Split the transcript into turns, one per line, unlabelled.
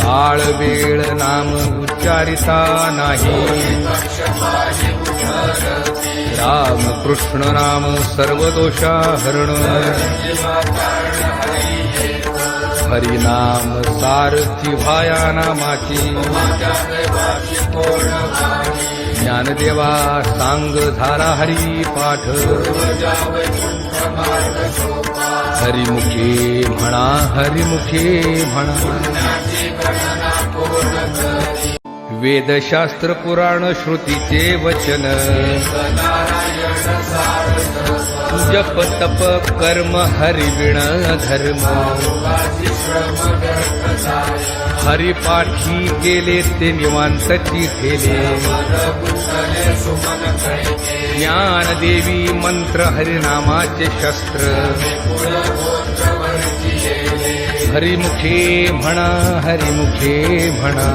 काळ वेळ नाम उच्चारिता नाही राम कृष्ण नाम सर्व दोषाहरण हरी नाम सारथी भाया नामाची ज्ञानदेवा सांग झाला हरी पाठ हरिमुखे म्हणा हरिमुखे म्हणा वेदशास्त्र पुराण श्रुतीचे वचन जप तप कर्म हरिविण धर्म हरिपाठी गेले ते निवांतची ठेले ज्ञानदेवी मंत्र हरिनामाचे शस्त्र हरिमुखे म्हणा हरिमुखे म्हणा